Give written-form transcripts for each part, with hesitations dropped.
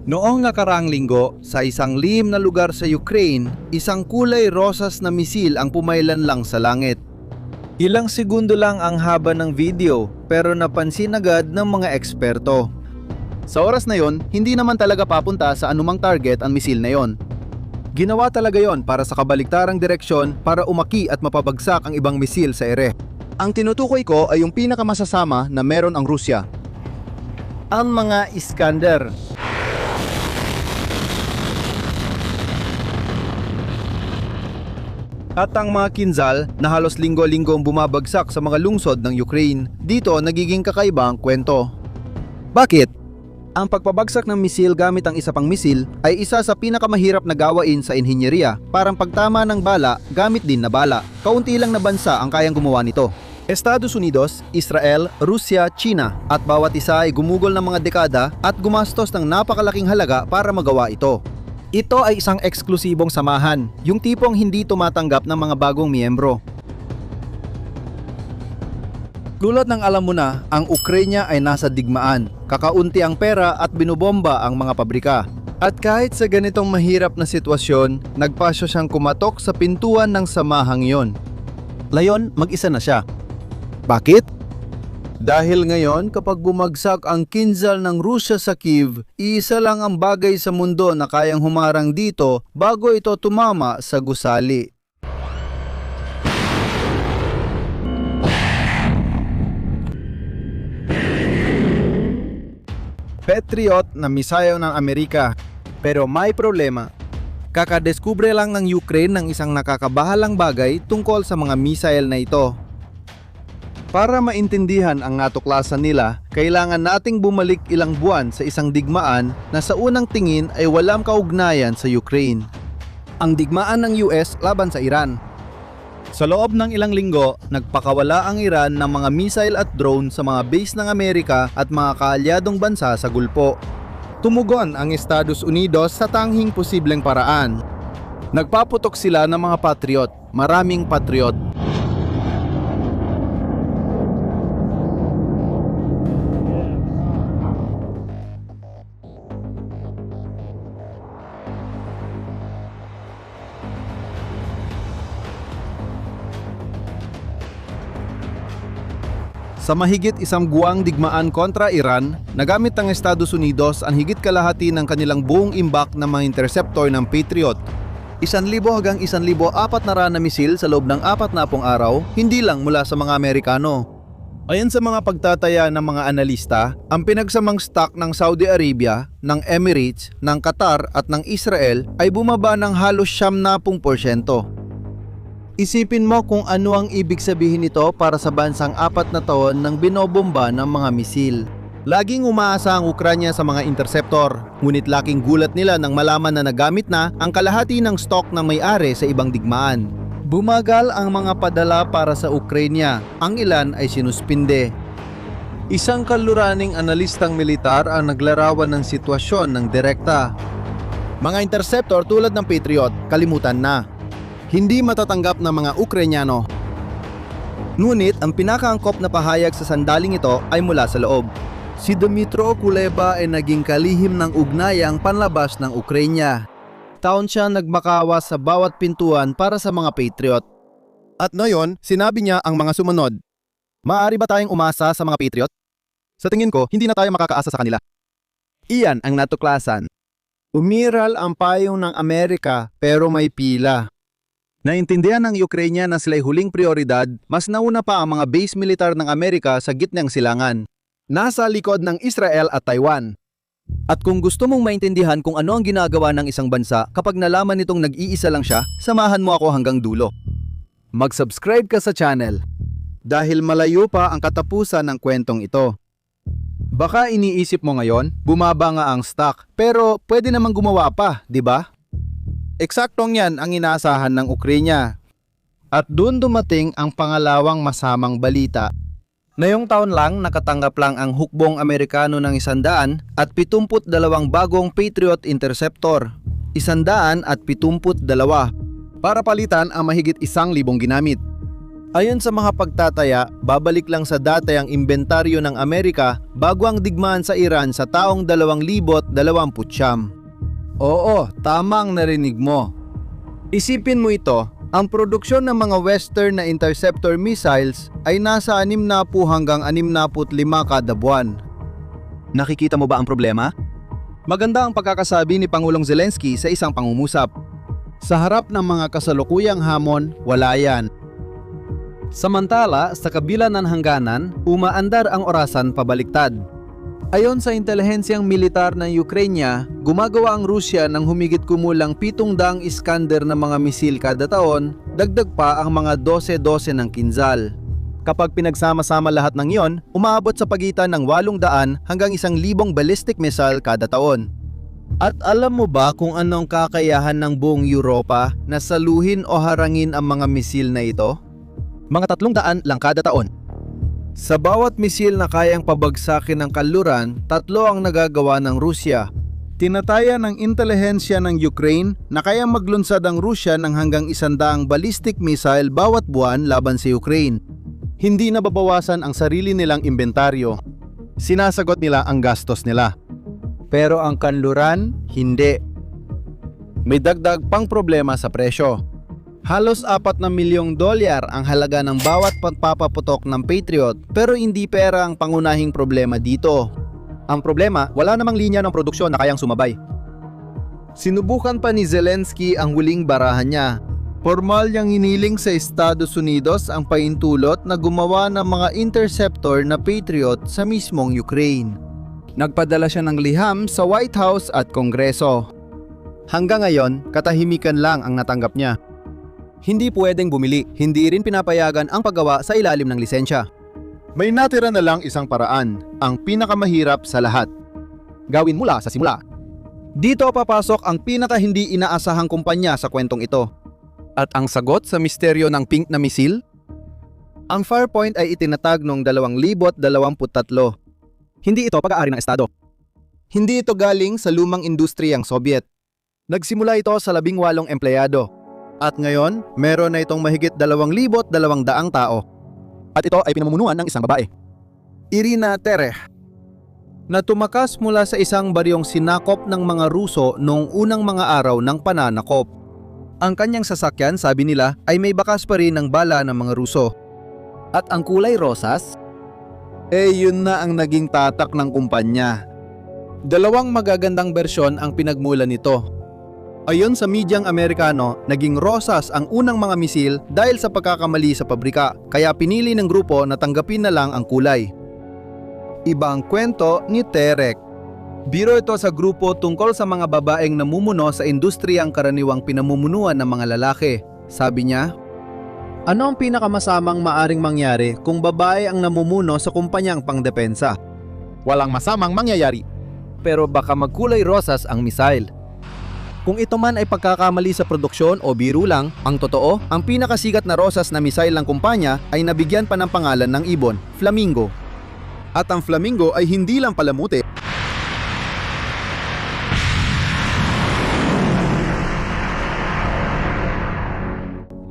Noong nakaraang linggo, sa isang lihim na lugar sa Ukraine, isang kulay rosas na misil ang pumailan lang sa langit. Ilang segundo lang ang haba ng video, pero napansin agad ng mga eksperto. Sa oras na yon, hindi naman talaga papunta sa anumang target ang misil na yon. Ginawa talaga yon para sa kabaliktarang direksyon para umaki at mapabagsak ang ibang misil sa ere. Ang tinutukoy ko ay yung pinakamasasama na meron ang Rusya. Ang mga Iskander. At ang mga Kinzhal na halos linggo-linggo bumabagsak sa mga lungsod ng Ukraine, dito nagiging kakaiba ang kwento. Bakit? Ang pagpabagsak ng misil gamit ang isa pang misil ay isa sa pinakamahirap na gawain sa inhinyeriya. Parang pagtama ng bala, gamit din na bala. Kaunti lang na bansa ang kayang gumawa nito. Estados Unidos, Israel, Rusya, China at bawat isa ay gumugol ng mga dekada at gumastos ng napakalaking halaga para magawa ito. Ito ay isang eksklusibong samahan, yung tipong hindi tumatanggap ng mga bagong miyembro. Tulad ng alam mo na, ang Ukraine ay nasa digmaan, kakaunti ang pera at binubomba ang mga pabrika. At kahit sa ganitong mahirap na sitwasyon, nagpasyo siyang kumatok sa pintuan ng samahang yon. Layon, mag-isa na siya. Bakit? Dahil ngayon kapag bumagsak ang Kinzhal ng Rusya sa Kyiv, iisa lang ang bagay sa mundo na kayang humarang dito bago ito tumama sa gusali. Patriot na misayo ng Amerika. Pero may problema. Kakadeskubre lang ng Ukraine ng isang nakakabahalang bagay tungkol sa mga missile na ito. Para maintindihan ang natuklasan nila, kailangan nating bumalik ilang buwan sa isang digmaan na sa unang tingin ay walang kaugnayan sa Ukraine. Ang digmaan ng US laban sa Iran. Sa loob ng ilang linggo, nagpakawala ang Iran ng mga missile at drone sa mga base ng Amerika at mga kaalyadong bansa sa Gulpo. Tumugon ang Estados Unidos sa tanghing posibleng paraan. Nagpaputok sila ng mga Patriot, maraming Patriot. Sa mahigit isang buwang digmaan kontra Iran, nagamit ng Estados Unidos ang higit kalahati ng kanilang buong imbak na mga interceptor ng Patriot. 1,000 hanggang 1,400 na misil sa loob ng 40 araw, hindi lang mula sa mga Amerikano. Ayon sa mga pagtataya ng mga analista, ang pinagsamang stock ng Saudi Arabia, ng Emirates, ng Qatar at ng Israel ay bumaba ng halos 70%. Isipin mo kung ano ang ibig sabihin nito para sa bansang 4 na taon ng binobomba ng mga misil. Laging umaasa ang Ukraine sa mga interceptor, ngunit laking gulat nila nang malaman na nagamit na ang kalahati ng stock na may-ari sa ibang digmaan. Bumagal ang mga padala para sa Ukraine, ang ilan ay sinuspinde. Isang kaluraning analistang militar ang naglarawan ng sitwasyon ng direkta. Mga interceptor tulad ng Patriot, kalimutan na. Hindi matatanggap ng mga Ukrainyano. Ngunit ang pinakaangkop na pahayag sa sandaling ito ay mula sa loob. Si Dmytro Kuleba ay naging kalihim ng ugnayang panlabas ng Ukraine. Taon siya nagmakawa sa bawat pintuan para sa mga Patriot. At ngayon, sinabi niya ang mga sumunod. Maaari ba tayong umasa sa mga Patriot? Sa tingin ko, hindi na tayo makakaasa sa kanila. Iyan ang natuklasan. Umiral ang payong ng Amerika pero may pila. Naintindihan ng Ukraine na sila'y huling prioridad, mas nauna pa ang mga base militar ng Amerika sa gitnang silangan. Nasa likod ng Israel at Taiwan. At kung gusto mong maintindihan kung ano ang ginagawa ng isang bansa kapag nalaman nitong nag-iisa lang siya, samahan mo ako hanggang dulo. Mag-subscribe ka sa channel. Dahil malayo pa ang katapusan ng kwentong ito. Baka iniisip mo ngayon, bumaba nga ang stock, pero pwede namang gumawa pa, di ba? Eksaktong yan ang inaasahan ng Ukraine. At doon dumating ang pangalawang masamang balita. Ngayong taon lang nakatanggap lang ang hukbong Amerikano ng 100 at 72 bagong Patriot Interceptor. 172 para palitan ang mahigit 1,000 ginamit. Ayon sa mga pagtataya, babalik lang sa dati ang inventaryo ng Amerika bago ang digmaan sa Iran sa taong 2029. Oo, tama ang narinig mo. Isipin mo ito, ang produksyon ng mga Western na interceptor missiles ay nasa 60 hanggang 65 kada buwan. Nakikita mo ba ang problema? Maganda ang pagkakasabi ni Pangulong Zelensky sa isang pangungusap. Sa harap ng mga kasalukuyang hamon, wala yan. Samantala, sa kabila ng hangganan, umaandar ang orasan pabaliktad. Ayon sa intelihensyang militar ng Ukraine, gumagawa ang Rusya ng humigit kumulang 700 Iskander na mga misil kada taon, dagdag pa ang mga 12-12 ng Kinzhal. Kapag pinagsama-sama lahat ng iyon, umaabot sa pagitan ng 800 hanggang 1,000 ballistic missile kada taon. At alam mo ba kung anong kakayahan ng buong Europa na saluhin o harangin ang mga misil na ito? Mga 300 lang kada taon. Sa bawat misil na kayang pabagsakin ng kanluran, 3 ang nagagawa ng Rusya. Tinataya ng intelihensya ng Ukraine na kayang maglunsad ang Rusya ng hanggang 100 ballistic missile bawat buwan laban sa Ukraine. Hindi nababawasan ang sarili nilang inventaryo. Sinasagot nila ang gastos nila. Pero ang kanluran, hindi. May dagdag pang problema sa presyo. Halos $4 na milyong ang halaga ng bawat pagpapaputok ng Patriot, pero hindi pera ang pangunahing problema dito. Ang problema, wala namang linya ng produksyon na kayang sumabay. Sinubukan pa ni Zelensky ang huling barahan niya. Formal niyang hiniling sa Estados Unidos ang paintulot na gumawa ng mga interceptor na Patriot sa mismong Ukraine. Nagpadala siya ng liham sa White House at Kongreso. Hanggang ngayon, katahimikan lang ang natanggap niya. Hindi pwedeng bumili, hindi rin pinapayagan ang paggawa sa ilalim ng lisensya. May natira na lang isang paraan, ang pinakamahirap sa lahat. Gawin mula sa simula. Dito papasok ang pinaka hindi inaasahang kumpanya sa kwentong ito. At ang sagot sa misteryo ng pink na misil? Ang Farpoint ay itinatag noong 2023. Hindi ito pag-aari ng Estado. Hindi ito galing sa lumang industriyang Soviet. Nagsimula ito sa 18 empleyado. At ngayon, meron na itong mahigit 2,200 tao. At ito ay pinamumunuan ng isang babae, Irina Tereh, na tumakas mula sa isang baryong sinakop ng mga Ruso noong unang mga araw ng pananakop. Ang kanyang sasakyan, sabi nila, ay may bakas pa rin ng bala ng mga Ruso. At ang kulay rosas? Yun na ang naging tatak ng kumpanya. 2 magagandang bersyon ang pinagmulan nito. Ayon sa medyang Amerikano, naging rosas ang unang mga misil dahil sa pagkakamali sa pabrika, kaya pinili ng grupo na tanggapin na lang ang kulay. Iba ang kwento ni Terek. Biro ito sa grupo tungkol sa mga babaeng namumuno sa industriyang karaniwang pinamumunuan ng mga lalaki. Sabi niya, ano ang pinakamasamang maaring mangyari kung babae ang namumuno sa kumpanyang pangdepensa? Walang masamang mangyayari. Pero baka magkulay rosas ang missile. Kung ito man ay pagkakamali sa produksyon o biro lang, ang totoo, ang pinakasikat na rosas na missile ng kumpanya ay nabigyan pa ng pangalan ng ibon, Flamingo. At ang Flamingo ay hindi lang palamuti.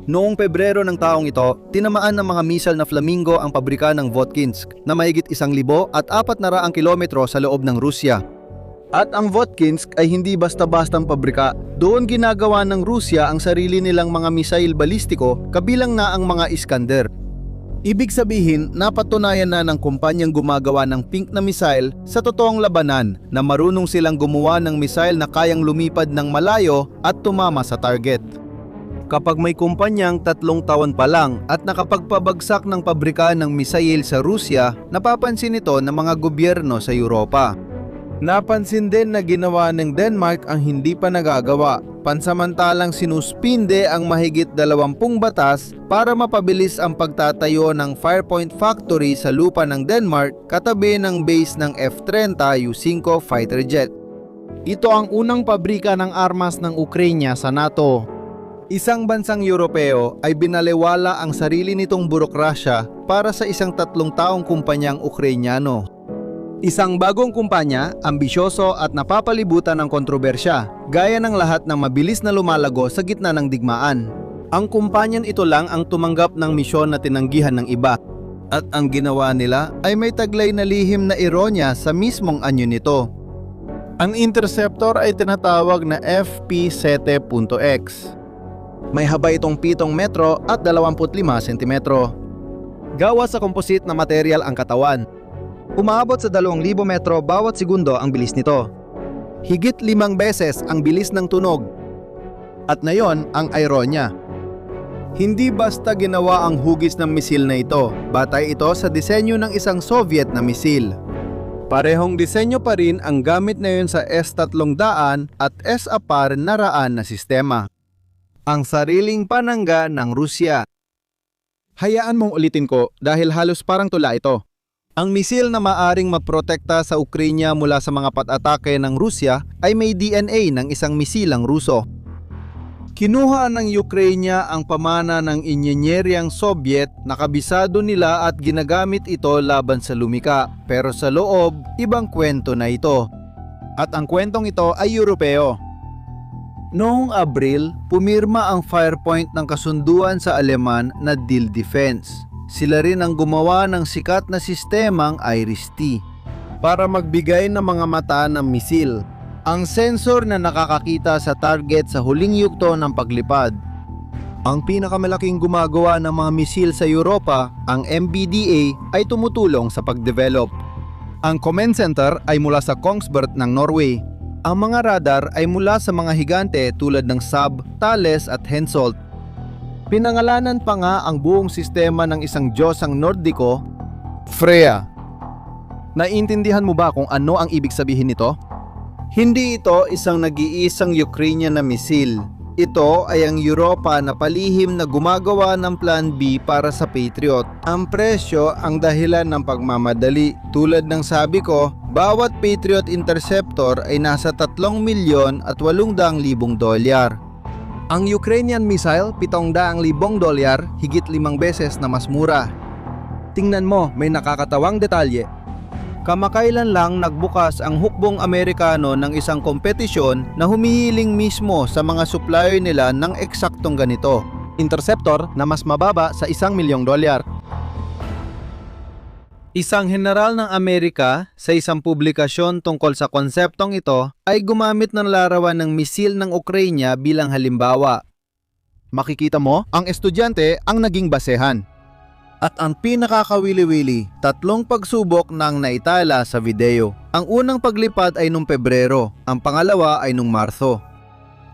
Noong Pebrero ng taong ito, tinamaan ng mga missile na Flamingo ang pabrika ng Votkinsk na mahigit 1,000 at 400 kilometro sa loob ng Rusya. At ang Votkinsk ay hindi basta-bastang pabrika. Doon ginagawa ng Rusya ang sarili nilang mga misail balistiko, kabilang na ang mga Iskander. Ibig sabihin, napatunayan na ng kumpanyang gumagawa ng pink na misail sa totoong labanan na marunong silang gumawa ng misail na kayang lumipad ng malayo at tumama sa target. Kapag may kumpanyang 3 taon pa lang at nakapagpabagsak ng pabrika ng misail sa Rusya, napapansin ito ng mga gobyerno sa Europa. Napansin din na ginawa ng Denmark ang hindi pa nagagawa. Pansamantalang sinuspinde ang mahigit 20 batas para mapabilis ang pagtatayo ng Farpoint Factory sa lupa ng Denmark katabi ng base ng F-30 U-5 fighter jet. Ito ang unang pabrika ng armas ng Ukraine sa NATO. Isang bansang Europeo ay binalewala ang sarili nitong burokrasya para sa isang 3 taong kumpanyang Ukrainyano. Isang bagong kumpanya, ambisyoso at napapalibutan ng kontrobersya, gaya ng lahat ng mabilis na lumalago sa gitna ng digmaan. Ang kumpanyan ito lang ang tumanggap ng misyon na tinanggihan ng iba. At ang ginawa nila ay may taglay na lihim na ironya sa mismong anyo nito. Ang interceptor ay tinatawag na FP7.X. May haba itong 7 metro at 25 sentimetro. Gawa sa composite na material ang katawan. Umaabot sa 2,000 metro bawat segundo ang bilis nito. Higit 5 beses ang bilis ng tunog. At ngayon ang ironya. Hindi basta ginawa ang hugis ng misil na ito, batay ito sa disenyo ng isang Soviet na misil. Parehong disenyo pa rin ang gamit ngayon sa S-300 at S-400 na sistema. Ang sariling panangga ng Rusya. Hayaan mong ulitin ko dahil halos parang tula ito. Ang misil na maaring magprotekta sa Ukraine mula sa mga pat-atake ng Rusya ay may DNA ng isang misilang Ruso. Kinuha ng Ukraine ang pamana ng inyenyeryang Soviet na kabisado nila at ginagamit ito laban sa lumika. Pero sa loob, ibang kwento na ito. At ang kwentong ito ay Europeo. Noong Abril, pumirma ang Firepoint ng kasunduan sa Aleman na Deal Defense. Sila rin ang gumawa ng sikat na sistemang IRIS-T para magbigay ng mga mata ng misil. Ang sensor na nakakakita sa target sa huling yugto ng paglipad. Ang pinakamalaking gumagawa ng mga misil sa Europa, ang MBDA, ay tumutulong sa pagdevelop. Ang command center ay mula sa Kongsberg ng Norway. Ang mga radar ay mula sa mga higante tulad ng Saab, Thales at Hensoldt. Pinangalanan pa nga ang buong sistema ng isang Diyosang Nordiko, Freya. Naiintindihan mo ba kung ano ang ibig sabihin nito? Hindi ito isang nag-iisang Ukrainian na misil. Ito ay ang Europa na palihim na gumagawa ng Plan B para sa Patriot. Ang presyo ang dahilan ng pagmamadali. Tulad ng sabi ko, bawat Patriot Interceptor ay nasa 3,800,000 dolyar. Ang Ukrainian missile, 700,000 dolyar, higit 5 beses na mas mura. Tingnan mo, may nakakatawang detalye. Kamakailan lang nagbukas ang hukbong Amerikano ng isang kompetisyon na humihiling mismo sa mga supplier nila ng eksaktong ganito. Interceptor na mas mababa sa 1,000,000 dolyar. Isang general ng Amerika sa isang publikasyon tungkol sa konseptong ito ay gumamit ng larawan ng misil ng Ukraine bilang halimbawa. Makikita mo, ang estudyante ang naging basehan. At ang pinakakawili-wili, 3 pagsubok nang naitala sa video. Ang unang paglipad ay nung Pebrero, ang pangalawa ay nung Marso.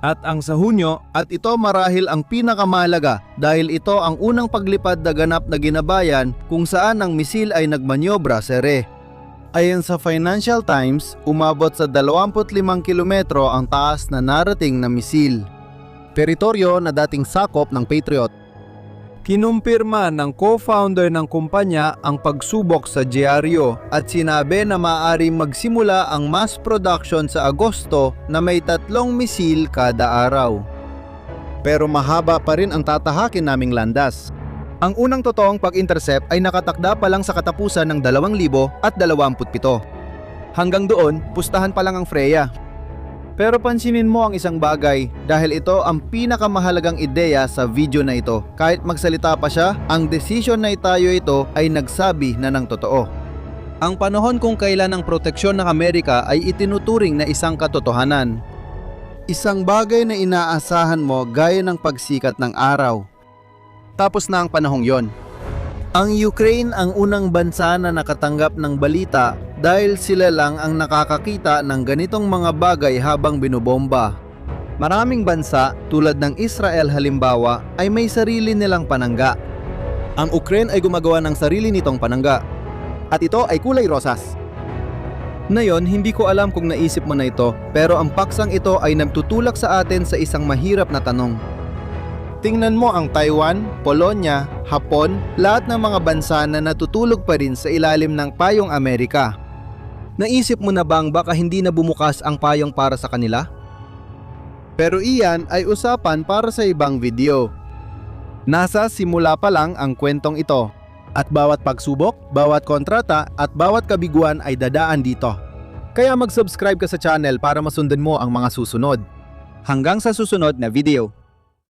At ang sa Hunyo, at ito marahil ang pinakamahalaga dahil ito ang unang paglipad na ganap na ginabayan kung saan ang misil ay nagmanyobra sa ere. Ayon sa Financial Times, umabot sa 25 kilometro ang taas na narating na misil. Teritoryo na dating sakop ng Patriot. Kinumpirma ng co-founder ng kumpanya ang pagsubok sa dyaryo at sinabi na maaaring magsimula ang mass production sa Agosto na may 3 misil kada araw. Pero mahaba pa rin ang tatahakin naming landas. Ang unang totoong pag-intercept ay nakatakda pa lang sa katapusan ng 2027. Hanggang doon, pustahan pa lang ang Freya. Pero pansinin mo ang isang bagay dahil ito ang pinakamahalagang ideya sa video na ito. Kahit magsalita pa siya, ang desisyon na itayo ito ay nagsabi na ng totoo. Ang panahon kung kailan ang proteksyon ng Amerika ay itinuturing na isang katotohanan. Isang bagay na inaasahan mo gaya ng pagsikat ng araw. Tapos na ang panahong yon. Ang Ukraine ang unang bansa na nakatanggap ng balita dahil sila lang ang nakakakita ng ganitong mga bagay habang binobomba. Maraming bansa tulad ng Israel halimbawa ay may sarili nilang panangga. Ang Ukraine ay gumagawa ng sarili nitong panangga. At ito ay kulay rosas. Ngayon, hindi ko alam kung naisip mo na ito, pero ang paksang ito ay nagtutulak sa atin sa isang mahirap na tanong. Tingnan mo ang Taiwan, Polonya, Hapon, lahat ng mga bansa na natutulog pa rin sa ilalim ng payong Amerika. Naisip mo na bang baka hindi na bumukas ang payong para sa kanila? Pero iyan ay usapan para sa ibang video. Nasa simula pa lang ang kwentong ito. At bawat pagsubok, bawat kontrata at bawat kabiguan ay dadaan dito. Kaya mag-subscribe ka sa channel para masundan mo ang mga susunod. Hanggang sa susunod na video.